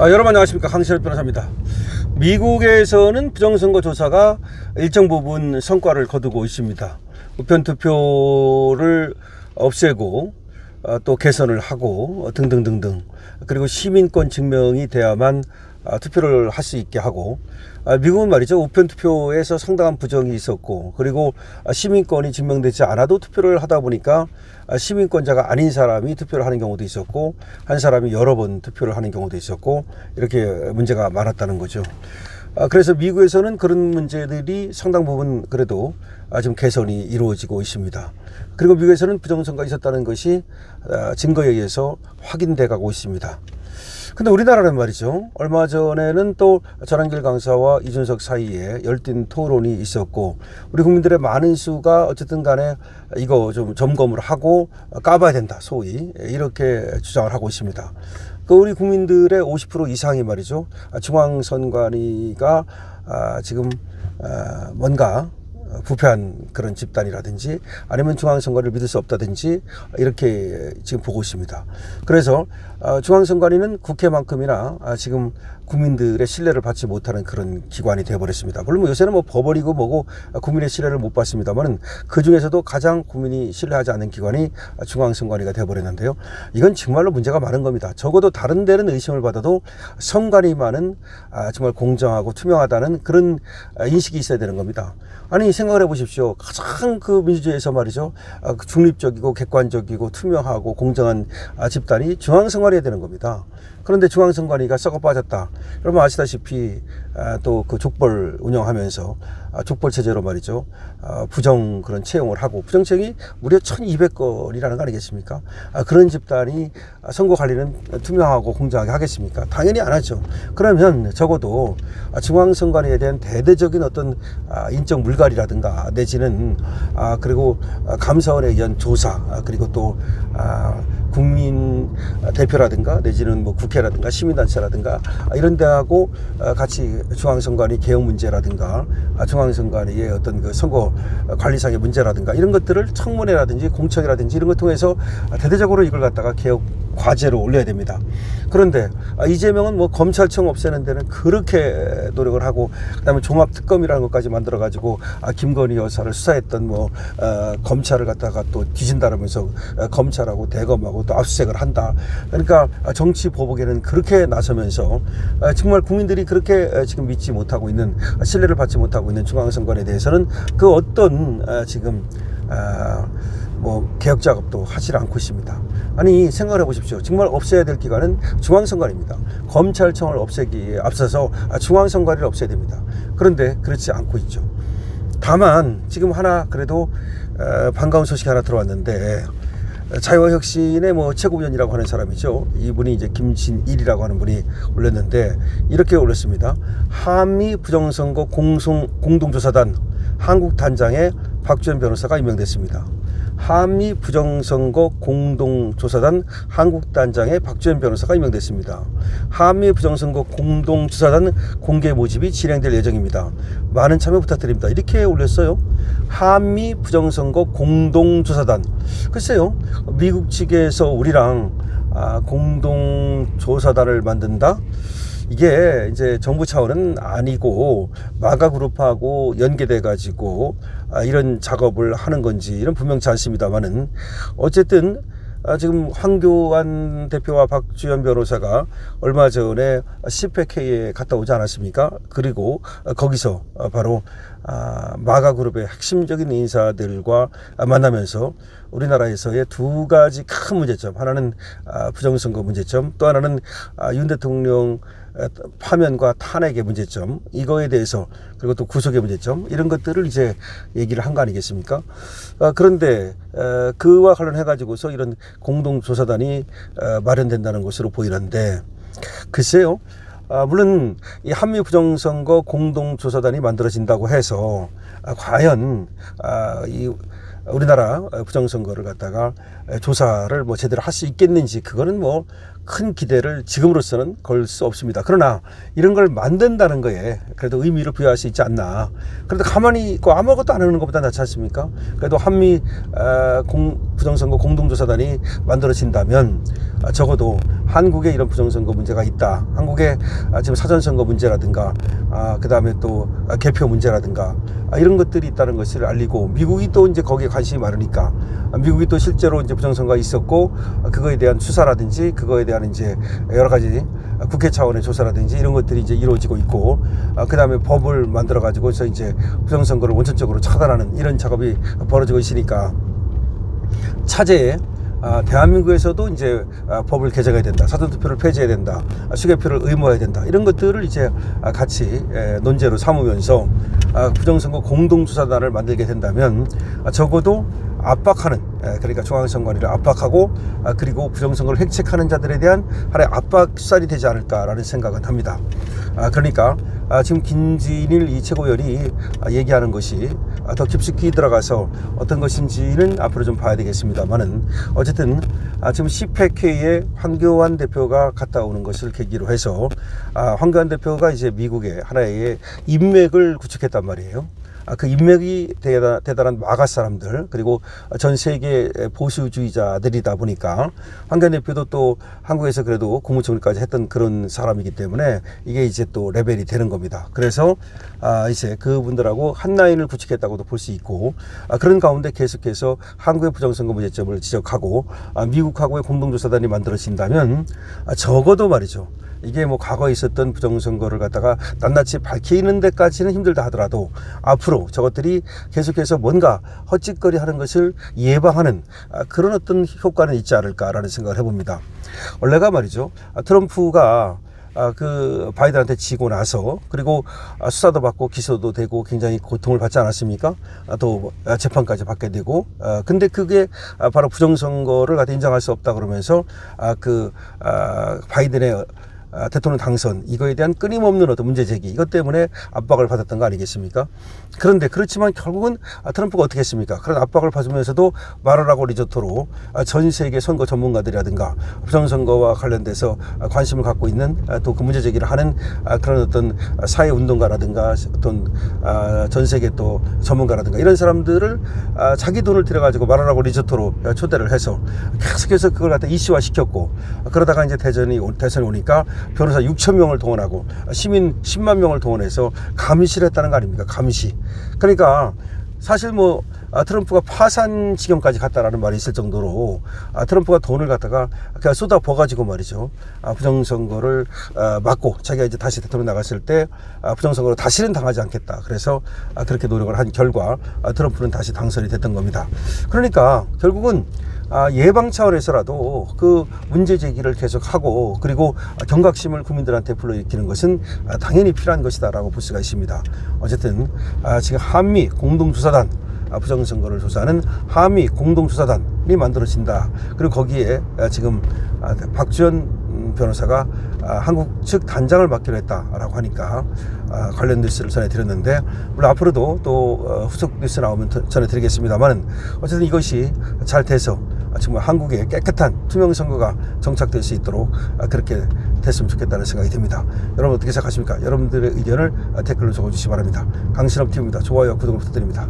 여러분 안녕하십니까, 강시열 변호사입니다. 미국에서는 부정선거 조사가 일정 부분 성과를 거두고 있습니다. 우편투표를 없애고 또 개선을 하고 등등등등, 그리고 시민권 증명이 돼야만 투표를 할 수 있게 하고, 미국은 말이죠, 우편투표에서 상당한 부정이 있었고, 그리고 시민권이 증명되지 않아도 투표를 하다 보니까 시민권자가 아닌 사람이 투표를 하는 경우도 있었고, 한 사람이 여러 번 투표를 하는 경우도 있었고, 이렇게 문제가 많았다는 거죠. 그래서 미국에서는 그런 문제들이 상당 부분 그래도 좀 개선이 이루어지고 있습니다. 그리고 미국에서는 부정선거가 있었다는 것이 증거에 의해서 확인돼 가고 있습니다. 근데 우리나라는 말이죠, 얼마 전에는 또 전한길 강사와 이준석 사이에 열띤 토론이 있었고, 우리 국민들의 많은 수가 어쨌든 간에 이거 좀 점검을 하고 까봐야 된다, 소위 이렇게 주장을 하고 있습니다. 우리 국민들의 50% 이상이 말이죠, 중앙선관위가 지금 뭔가 부패한 그런 집단이라든지 아니면 중앙선관위를 믿을 수 없다든지 이렇게 지금 보고 있습니다. 그래서 중앙선관위는 국회만큼이나 지금 국민들의 신뢰를 받지 못하는 그런 기관이 되어버렸습니다. 물론 요새는 뭐 법원이고 뭐고 국민의 신뢰를 못 받습니다만, 그 중에서도 가장 국민이 신뢰하지 않는 기관이 중앙선관위가 되어버렸는데요. 이건 정말로 문제가 많은 겁니다. 적어도 다른 데는 의심을 받아도 선관위만은 정말 공정하고 투명하다는 그런 인식이 있어야 되는 겁니다. 아니, 생각을 해보십시오. 가장 그 민주주의에서 말이죠, 중립적이고 객관적이고 투명하고 공정한 집단이 중앙선관위가 되는 겁니다. 그런데 중앙선관위가 썩어 빠졌다. 여러분 아시다시피 또 그 족벌 운영하면서 족벌 체제로 말이죠, 부정 그런 채용을 하고, 부정 채용이 무려 1200건이라는 거 아니겠습니까? 그런 집단이 선거 관리는 투명하고 공정하게 하겠습니까? 당연히 안 하죠. 그러면 적어도 중앙선관위에 대한 대대적인 어떤 인적 물갈이라든가 내지는 그리고 감사원에 의한 조사, 그리고 또 국민 대표라든가 내지는 뭐 국회라든가 시민단체라든가 이런 데하고 같이 중앙선관위 개혁 문제라든가 중앙선관위의 어떤 그 선거 관리상의 문제라든가 이런 것들을 청문회라든지 공청회라든지 이런 걸 통해서 대대적으로 이걸 갖다가 개혁 과제로 올려야 됩니다. 그런데 이재명은 뭐 검찰청 없애는 데는 그렇게 노력을 하고, 그다음에 종합특검이라는 것까지 만들어 가지고 김건희 여사를 수사했던 뭐 검찰을 갖다가 또 뒤진다면서 검찰하고 대검하고 또 압수수색을 한다. 그러니까 정치 보복에는 그렇게 나서면서 정말 국민들이 그렇게 지금 믿지 못하고 있는, 신뢰를 받지 못하고 있는 중앙선관위에 대해서는 그 어떤 지금 뭐 개혁 작업도 하지 않고 있습니다. 아니, 생각을 해보십시오. 정말 없애야 될 기관은 중앙선관위입니다. 검찰청을 없애기에 앞서서 중앙선관위를 없애야 됩니다. 그런데 그렇지 않고 있죠. 다만 지금 하나 그래도 반가운 소식이 하나 들어왔는데, 자유화혁신의 뭐 최고위원이라고 하는 사람이죠. 이분이 이제 김진일이라고 하는 분이 올렸는데 이렇게 올렸습니다. 한미 부정선거 공동조사단 한국단장에 박주현 변호사가 임명됐습니다. 한미 부정선거 공동조사단 한국단장에 박주현 변호사가 임명됐습니다. 한미 부정선거 공동조사단 공개 모집이 진행될 예정입니다. 많은 참여 부탁드립니다. 이렇게 올렸어요. 한미 부정선거 공동조사단. 글쎄요, 미국 측에서 우리랑 공동조사단을 만든다? 이게 이제 정부 차원은 아니고 마가그룹하고 연계돼 가지고 이런 작업을 하는 건지 이런 분명치 않습니다만은, 어쨌든 지금 황교안 대표와 박주현 변호사가 얼마 전에 CPEC에 갔다 오지 않았습니까? 그리고 거기서 바로 마가그룹의 핵심적인 인사들과 만나면서 우리나라에서의 두 가지 큰 문제점, 하나는 부정선거 문제점, 또 하나는 윤 대통령 파면과 탄핵의 문제점, 이거에 대해서, 그리고 또 구속의 문제점, 이런 것들을 이제 얘기를 한 거 아니겠습니까? 그런데 그와 관련해 가지고서 이런 공동조사단이 마련된다는 것으로 보이는데, 글쎄요, 물론 이 한미 부정선거 공동조사단이 만들어진다고 해서 과연 이 우리나라 부정선거를 갖다가 조사를 뭐 제대로 할 수 있겠는지, 그거는 뭐 큰 기대를 지금으로서는 걸 수 없습니다. 그러나 이런 걸 만든다는 거에 그래도 의미를 부여할 수 있지 않나. 그래도 가만히 있고 아무것도 안 하는 것보다 낫지 않습니까? 그래도 한미 부정선거 공동조사단이 만들어진다면 적어도 한국에 이런 부정선거 문제가 있다. 한국에 지금 사전선거 문제라든가 그 다음에 또 개표 문제라든가 이런 것들이 있다는 것을 알리고, 미국이 또 이제 거기에 관심이 많으니까 미국이 또 실제로 이제 부정선거가 있었고 그거에 대한 수사라든지 그거에 대한 이제 여러 가지 국회 차원의 조사라든지 이런 것들이 이제 이루어지고 있고, 그 다음에 법을 만들어 가지고서 이제 부정선거를 원천적으로 차단하는 이런 작업이 벌어지고 있으니까 차제에 대한민국에서도 이제 법을 개정해야 된다, 사전투표를 폐지해야 된다, 수개표를 의무화해야 된다, 이런 것들을 이제 같이 논제로 삼으면서 부정선거 공동조사단을 만들게 된다면 적어도 압박하는, 그러니까 중앙선관위를 압박하고 그리고 부정선거를 획책하는 자들에 대한 하나의 압박수단이 되지 않을까라는 생각은 합니다. 그러니까 지금 김진일 이 최고위원이 얘기하는 것이 더 깊숙이 들어가서 어떤 것인지는 앞으로 좀 봐야 되겠습니다만은, 어쨌든 지금 CPEC에 황교안 대표가 갔다 오는 것을 계기로 해서 황교안 대표가 이제 미국의 하나의 인맥을 구축했단 말이에요. 그 인맥이 대단한 마가 사람들, 그리고 전 세계 보수주의자들이다 보니까 황교안 대표도 또 한국에서 그래도 국무총리까지 했던 그런 사람이기 때문에 이게 이제 또 레벨이 되는 겁니다. 그래서 이제 그분들하고 한 라인을 구축했다고도 볼 수 있고, 그런 가운데 계속해서 한국의 부정선거 문제점을 지적하고 미국하고의 공동조사단이 만들어진다면 적어도 말이죠, 이게 뭐 과거에 있었던 부정선거를 갖다가 낱낱이 밝히는 데까지는 힘들다 하더라도 앞으로 저것들이 계속해서 뭔가 헛짓거리 하는 것을 예방하는 그런 어떤 효과는 있지 않을까라는 생각을 해봅니다. 원래가 말이죠, 트럼프가 그 바이든한테 지고 나서 그리고 수사도 받고 기소도 되고 굉장히 고통을 받지 않았습니까? 또 재판까지 받게 되고, 근데 그게 바로 부정선거를 갖다 인정할 수 없다 그러면서 바이든의 대통령 당선, 이거에 대한 끊임없는 어떤 문제제기, 이것 때문에 압박을 받았던 거 아니겠습니까? 그런데 그렇지만 결국은 트럼프가 어떻게 했습니까? 그런 압박을 받으면서도 마라라고 리조토로 전 세계 선거 전문가들이라든가 부정선거와 관련돼서 관심을 갖고 있는 또 그 문제제기를 하는 그런 어떤 사회운동가라든가 어떤 전 세계 또 전문가라든가 이런 사람들을 자기 돈을 들여가지고 마라라고 리조토로 초대를 해서 계속해서 그걸 갖다 이슈화 시켰고, 그러다가 이제 대선이 오니까 변호사 6천 명을 동원하고 시민 10만 명을 동원해서 감시를 했다는 거 아닙니까? 감시. 그러니까 사실 뭐 트럼프가 파산 지경까지 갔다라는 말이 있을 정도로 트럼프가 돈을 갖다가 그냥 쏟아 부어가지고 말이죠, 부정선거를 막고 자기가 이제 다시 대통령 나갔을 때 부정선거로 다시는 당하지 않겠다, 그래서 그렇게 노력을 한 결과 트럼프는 다시 당선이 됐던 겁니다. 그러니까 결국은 예방 차원에서라도 그 문제 제기를 계속하고 그리고 경각심을 국민들한테 불러일으키는 것은 당연히 필요한 것이다라고 볼 수가 있습니다. 어쨌든 지금 한미 공동조사단, 부정선거를 조사하는 한미 공동조사단이 만들어진다. 그리고 거기에 지금 박지원 변호사가 한국 측 단장을 맡기로 했다라고 하니까 관련 뉴스를 전해드렸는데, 물론 앞으로도 또 후속 뉴스 나오면 전해드리겠습니다만, 어쨌든 이것이 잘 돼서 정말 한국에 깨끗한 투명 선거가 정착될 수 있도록 그렇게 됐으면 좋겠다는 생각이 듭니다. 여러분 어떻게 생각하십니까? 여러분들의 의견을 댓글로 적어주시기 바랍니다. 강신업 TV입니다. 좋아요, 구독을 부탁드립니다.